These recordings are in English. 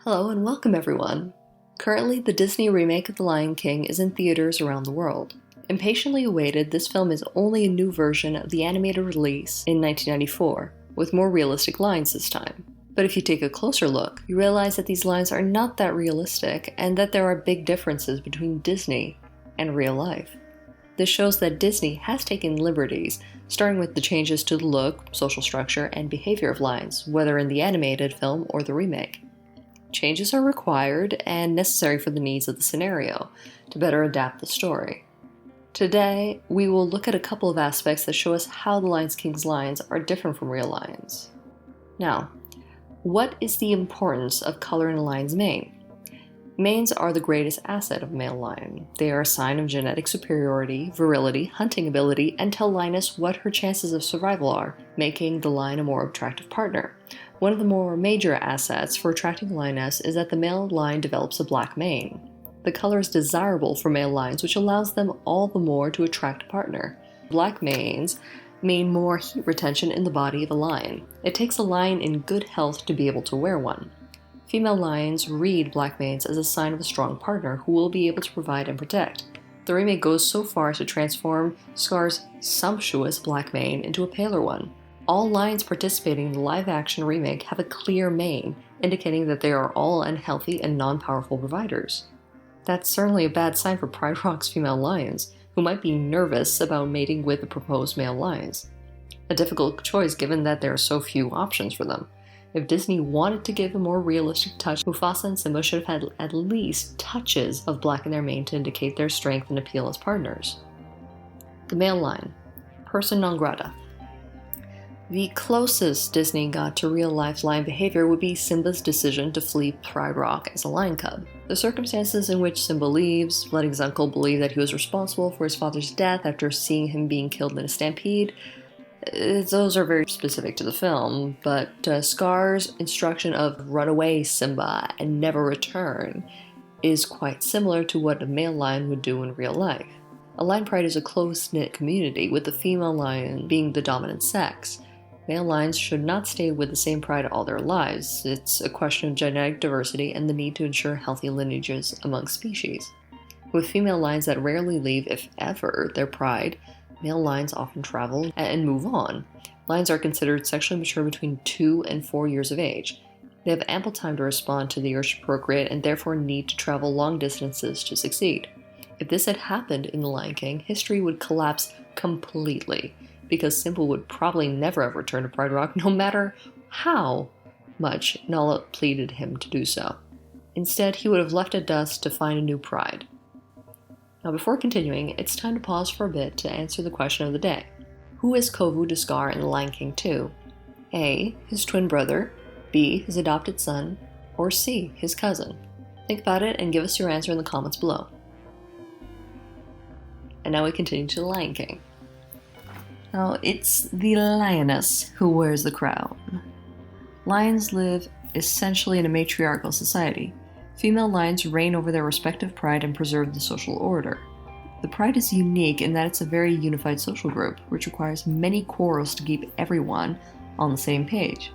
Hello and welcome everyone! Currently, the Disney remake of The Lion King is in theaters around the world. Impatiently awaited, this film is only a new version of the animated release in 1994, with more realistic lines this time. But if you take a closer look, you realize that these lines are not that realistic and that there are big differences between Disney and real life. This shows that Disney has taken liberties, starting with the changes to the look, social structure, and behavior of lines, whether in the animated film or the remake. Changes are required and necessary for the needs of the scenario, to better adapt the story. Today, we will look at a couple of aspects that show us how the Lion King's lines are different from real lions. Now, what is the importance of color in a lion's mane? Manes are the greatest asset of a male lion. They are a sign of genetic superiority, virility, hunting ability, and tell lioness what her chances of survival are, making the lion a more attractive partner. One of the more major assets for attracting a lioness is that the male lion develops a black mane. The color is desirable for male lions, which allows them all the more to attract a partner. Black manes mean more heat retention in the body of a lion. It takes a lion in good health to be able to wear one. Female lions read black manes as a sign of a strong partner who will be able to provide and protect. The remake goes so far as to transform Scar's sumptuous black mane into a paler one. All lions participating in the live-action remake have a clear mane, indicating that they are all unhealthy and non-powerful providers. That's certainly a bad sign for Pride Rock's female lions, who might be nervous about mating with the proposed male lions. A difficult choice given that there are so few options for them. If Disney wanted to give a more realistic touch, Mufasa and Simba should have had at least touches of black in their mane to indicate their strength and appeal as partners. The male lion, person non grata. The closest Disney got to real-life lion behavior would be Simba's decision to flee Pride Rock as a lion cub. The circumstances in which Simba leaves, letting his uncle believe that he was responsible for his father's death after seeing him being killed in a stampede, those are very specific to the film, but Scar's instruction of run away, Simba, and never return is quite similar to what a male lion would do in real life. A lion pride is a close-knit community, with the female lion being the dominant sex. Male lions should not stay with the same pride all their lives. It's a question of genetic diversity and the need to ensure healthy lineages among species. With female lions that rarely leave, if ever, their pride, male lions often travel and move on. Lions are considered sexually mature between 2 and 4 years of age. They have ample time to respond to the urge to procreate and therefore need to travel long distances to succeed. If this had happened in The Lion King, history would collapse completely, because Simba would probably never have returned to Pride Rock, no matter how much Nala pleaded him to do so. Instead, he would have left at dusk to find a new pride. Now, before continuing, it's time to pause for a bit to answer the question of the day. Who is Kovu to Scar in The Lion King 2? A. His twin brother, B. His adopted son, or C. His cousin? Think about it and give us your answer in the comments below. And now we continue to The Lion King. Now, it's the lioness who wears the crown. Lions live essentially in a matriarchal society. Female lions reign over their respective pride and preserve the social order. The pride is unique in that it's a very unified social group, which requires many quarrels to keep everyone on the same page.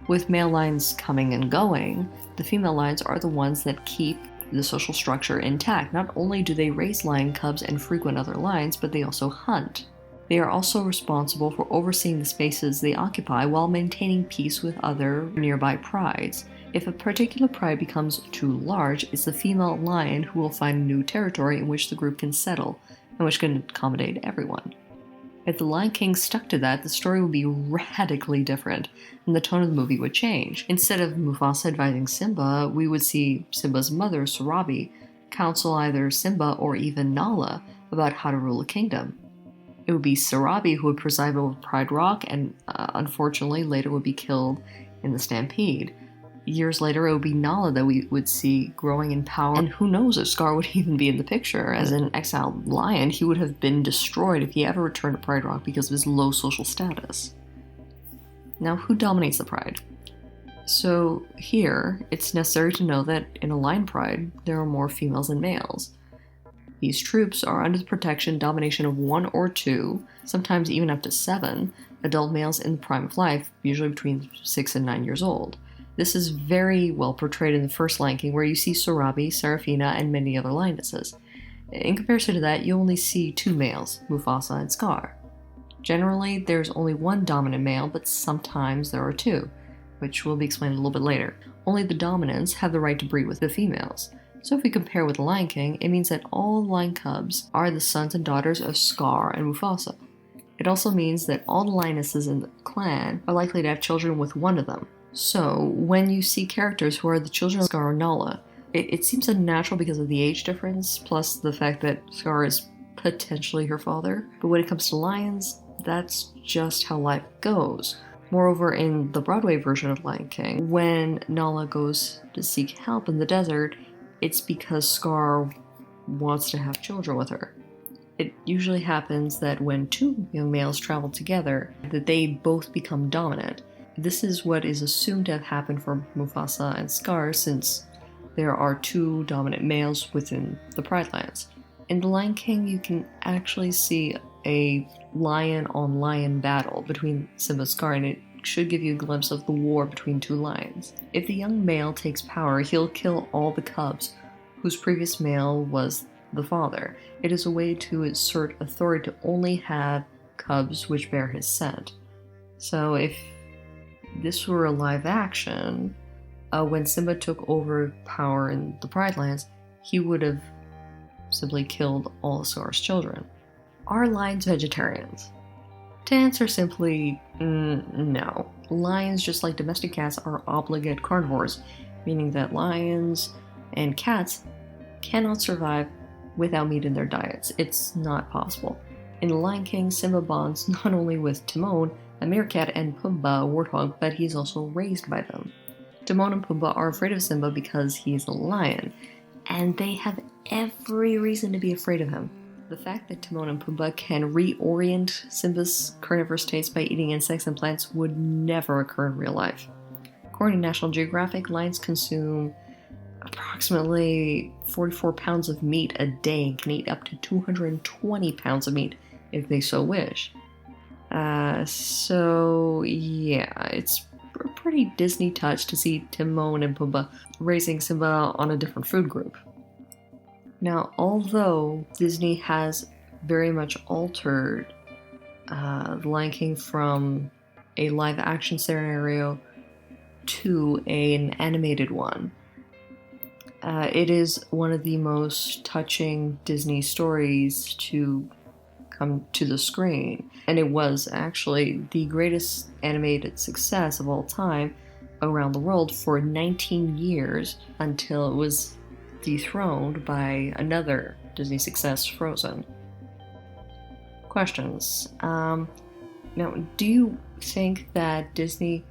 With male lions coming and going, the female lions are the ones that keep the social structure intact. Not only do they raise lion cubs and frequent other lions, but they also hunt. They are also responsible for overseeing the spaces they occupy while maintaining peace with other nearby prides. If a particular pride becomes too large, it's the female lion who will find new territory in which the group can settle, and which can accommodate everyone. If The Lion King stuck to that, the story would be radically different, and the tone of the movie would change. Instead of Mufasa advising Simba, we would see Simba's mother, Sarabi, counsel either Simba or even Nala about how to rule a kingdom. It would be Sarabi who would preside over Pride Rock and, unfortunately, later would be killed in the stampede. Years later, it would be Nala that we would see growing in power, and who knows if Scar would even be in the picture. As an exiled lion, he would have been destroyed if he ever returned to Pride Rock because of his low social status. Now, who dominates the pride? So here, it's necessary to know that in a lion pride, there are more females than males. These troops are under the protection and domination of 1 or 2, sometimes even up to 7, adult males in the prime of life, usually between 6 and 9 years old. This is very well portrayed in the first Lion King, where you see Sarabi, Serafina, and many other lionesses. In comparison to that, you only see two males, Mufasa and Scar. Generally, there's only one dominant male, but sometimes there are two, which will be explained a little bit later. Only the dominants have the right to breed with the females. So if we compare with the Lion King, it means that all lion cubs are the sons and daughters of Scar and Mufasa. It also means that all the lionesses in the clan are likely to have children with one of them. So when you see characters who are the children of Scar and Nala, it seems unnatural because of the age difference, plus the fact that Scar is potentially her father. But when it comes to lions, that's just how life goes. Moreover, in the Broadway version of Lion King, when Nala goes to seek help in the desert, it's because Scar wants to have children with her. It usually happens that when two young males travel together, that they both become dominant. This is what is assumed to have happened for Mufasa and Scar, since there are two dominant males within the Pride Lands. In The Lion King, you can actually see a lion-on-lion battle between Simba and Scar, and it should give you a glimpse of the war between two lions. If the young male takes power, he'll kill all the cubs whose previous male was the father. It is a way to assert authority to only have cubs which bear his scent. So if this were a live action, when Simba took over power in the Pride Lands, he would have simply killed all of Scar's children. Are lions vegetarians? To answer simply, no. Lions, just like domestic cats, are obligate carnivores, meaning that lions and cats cannot survive without meat in their diets. It's not possible. In The Lion King, Simba bonds not only with Timon, a meerkat, and Pumbaa, a warthog, but he's also raised by them. Timon and Pumbaa are afraid of Simba because he's a lion, and they have every reason to be afraid of him. The fact that Timon and Pumbaa can reorient Simba's carnivorous taste by eating insects and plants would never occur in real life. According to National Geographic, lions consume approximately 44 pounds of meat a day and can eat up to 220 pounds of meat if they so wish. So yeah, it's a pretty Disney touch to see Timon and Pumbaa raising Simba on a different food group. Now, although Disney has very much altered The Lion King from a live-action scenario to an animated one, it is one of the most touching Disney stories to come to the screen, and it was actually the greatest animated success of all time around the world for 19 years until it was dethroned by another Disney success, Frozen. Questions. Now, do you think that Disney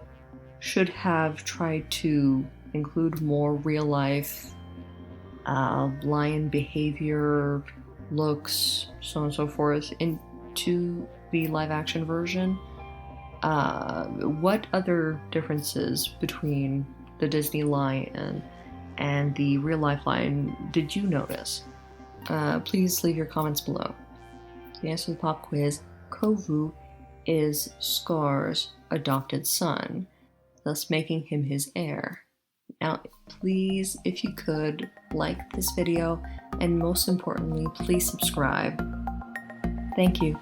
should have tried to include more real-life lion behavior, looks, so on and so forth, into the live-action version? What other differences between the Disney lion and the real-life lion did you notice? Please leave your comments below. The answer to the pop quiz: Kovu is Scar's adopted son, thus making him his heir. Now, please, if you could, like this video, and most importantly, please subscribe. Thank you.